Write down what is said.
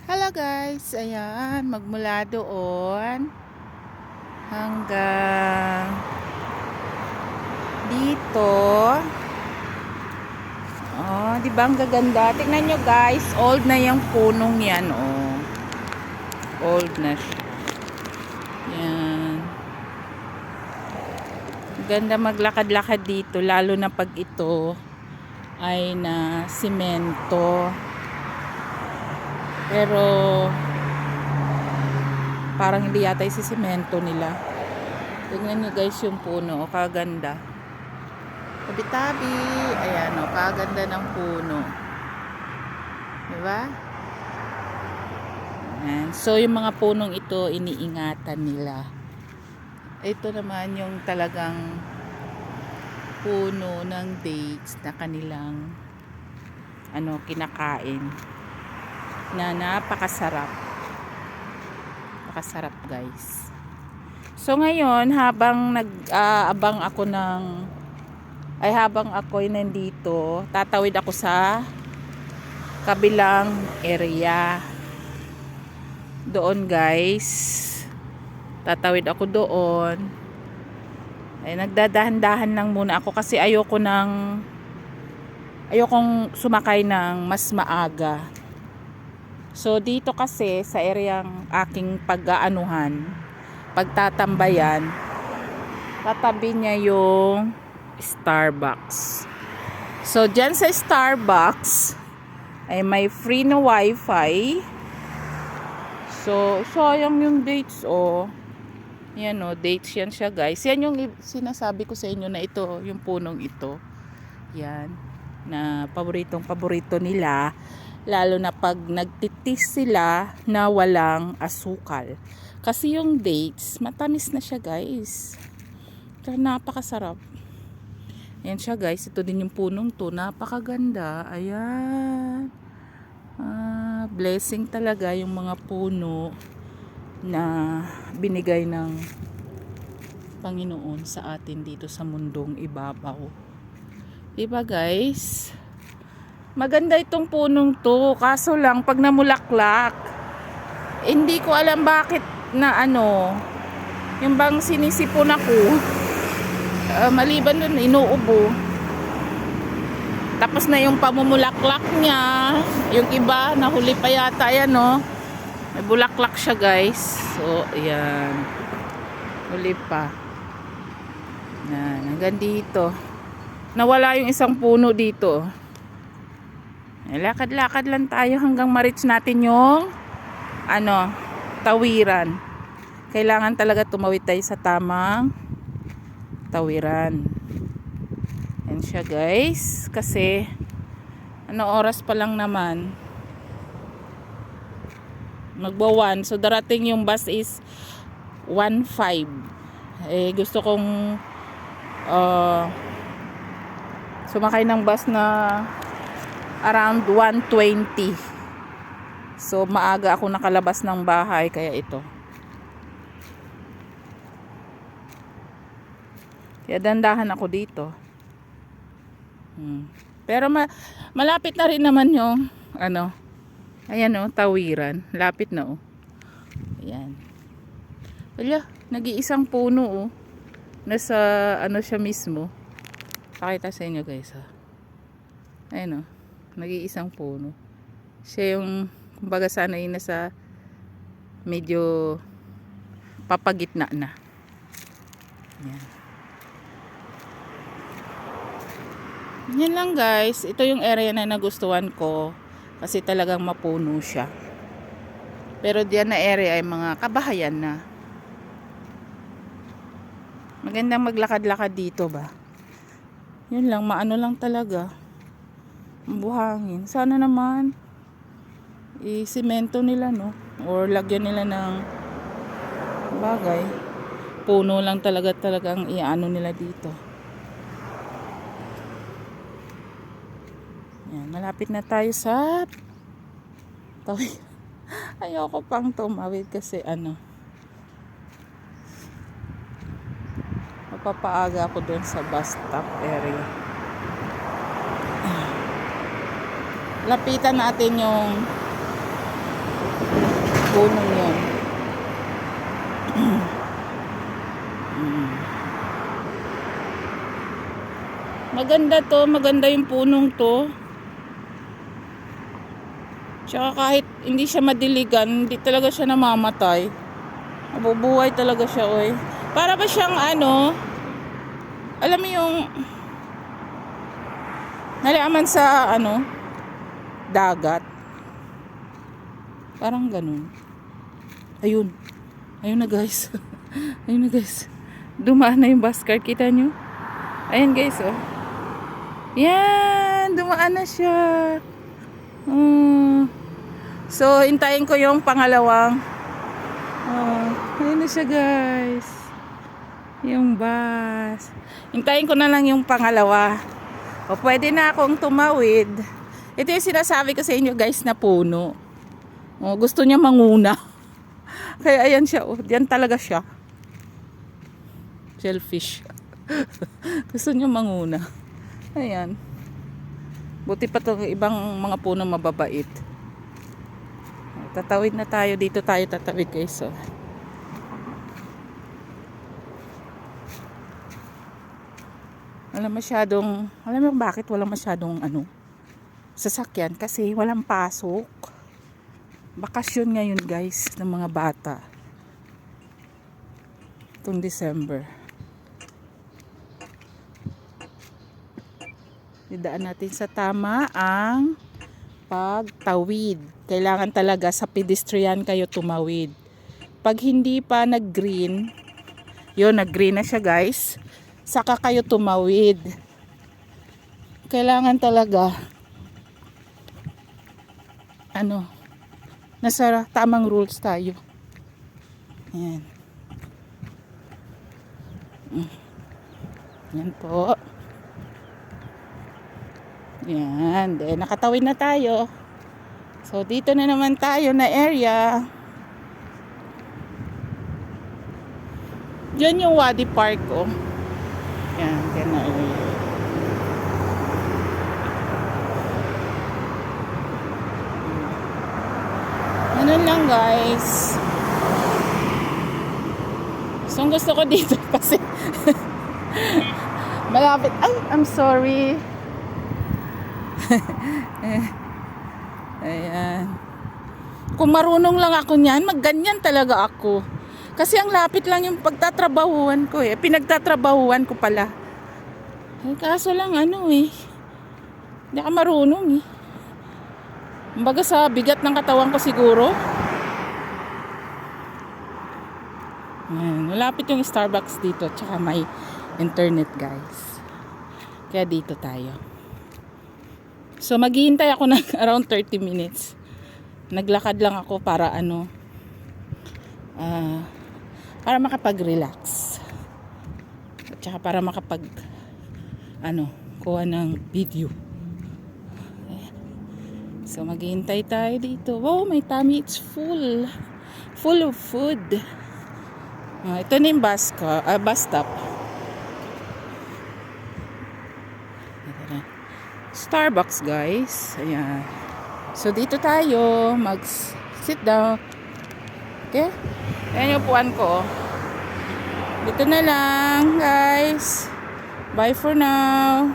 Hello guys, ayan, magmula doon hanggang dito. Oh, di ba ang gaganda? Tingnan nyo guys, old na yung punong yan, oh. Old na siya. Yan. Ganda maglakad-lakad dito, lalo na pag ito ay na simento. Pero parang hindi yata isisemento nila. Tingnan nyo guys yung puno, o kaganda. Tabi-tabi, ayan o, kaganda ng puno. Diba? Ayan. So yung mga punong ito, iniingatan nila. Ito naman yung talagang puno ng dates na kanilang kinakain. Na napakasarap. Napakasarap guys. So ngayon, habang nag-abang ako habang ako'y nandito, tatawid ako sa kabilang area. Doon guys. Tatawid ako doon. Ay nagdadahan-dahan lang muna ako kasi ayokong sumakay ng mas maaga. So dito kasi sa areang aking pagtatambayan, tatabi niya yung Starbucks. So dyan sa Starbucks ay may free na wifi. So sayang yung dates yan dates yan siya guys. Yan yung sinasabi ko sa inyo na ito, yung punong ito. Yan, na paborito nila. Lalo na pag nagtitis sila na walang asukal. Kasi yung dates, matamis na siya guys. Kaya napakasarap. Ayan siya guys. Ito din yung punong to. Napakaganda. Ayan. Blessing talaga yung mga puno na binigay ng Panginoon sa atin dito sa mundong ibabaw. Diba guys? Maganda itong punong to, kaso lang pag namulaklak, hindi ko alam bakit na yung bang sinisipon ako, maliban dun inuubo. Tapos na yung pamumulaklak niya, yung iba nahuli pa yata yan may bulaklak siya guys. So ayan, huli pa. Yan, hanggang dito. Nawala yung isang puno dito. Lakad-lakad lang tayo hanggang ma-reach natin yung tawiran. Kailangan talaga tumawid tayo sa tamang tawiran. Yan siya guys. Kasi oras pa lang naman. Magwa-1. So darating yung bus is 1:05. Gusto kong sumakay ng bus na around 1:20. So maaga ako nakalabas ng bahay kaya ito. Kaya dandahan ako dito. Pero malapit na rin naman yung ayan tawiran. Lapit na Ayan. Wala, nag-iisang puno nasa siya mismo. Pakita sa inyo guys Ayan nag-iisang puno. Siya yung kumbaga sana yun nasa medyo papagitna na. Yan. Yan lang guys. Ito yung area na nagustuhan ko kasi talagang mapuno siya. Pero diyan na area ay mga kabahayan na. Magandang maglakad-lakad dito ba? Yun lang, maano lang talaga. Buhangin. Sana naman i-semento nila or lagyan nila ng bagay. Puno lang talagang iano nila dito. Yan, malapit na tayo sa tawid. Ayoko pang tumawid kasi mapapaaga ako doon sa bus stop area. Lapitan natin yung Maganda to, maganda yung punong to. Tsaka kahit hindi siya madiligan, hindi talaga siya namamatay. Mabubuhay talaga siya, oy. Para ba siyang ano, alam mo yung nalaman sa ano, dagat. Parang ganun. Ayun. Ayun na guys. Ayun na guys. Dumaan na yung bus cart, kita nyo? Ayun guys, oh. Yan, dumaan na siya. So, hintayin ko yung pangalawang. Ayun na siya guys. Yung bus. Hintayin ko na lang yung pangalawa. O, pwede na akong tumawid. Ito yung sinasabi ko sa inyo guys na puno. O, gusto niya manguna. Kaya ayan siya. O, diyan talaga siya. Shellfish. Gusto niya manguna. Ayan. Buti pa itong ibang mga puno mababait. Tatawid na tayo. Dito tayo tatawid guys. So. Alam mo bakit walang masyadong sasakyan? Kasi walang pasok. Bakasyon ngayon guys ng mga bata. Itong December. Idaan natin sa tama ang pagtawid. Kailangan talaga sa pedestrian kayo tumawid. Pag hindi pa nag-green, yun, nag-green na siya guys, saka kayo tumawid. Kailangan talaga nasa tamang rules tayo. Ayan. Yan po. Yan. Then, nakatawid na tayo. So, dito na naman tayo na area. Diyan yung Wadi Park, oh. Yan. Yan na area. Ganun lang, guys. So, ang gusto ko dito kasi malapit. Ay, I'm sorry. Ayan. Kung marunong lang ako niyan, magganyan talaga ako. Kasi ang lapit lang yung pagtatrabahuan ko eh. Pinagtatrabahuan ko pala. Kaso lang hindi ka marunong eh. Kumbaga sa bigat ng katawan ko siguro. Ayan. Malapit yung Starbucks dito. Tsaka may internet guys. Kaya dito tayo. So maghihintay ako ng around 30 minutes. Naglakad lang ako para para makapag-relax. At saka para kuha ng video. So maghihintay tayo dito. Wow, my tummy it's full. Full of food. Ito na yung bus stop. Starbucks guys. Ayan. So dito tayo mag-sit down. Okay? Ayan yung upuan ko. Dito na lang guys. Bye for now.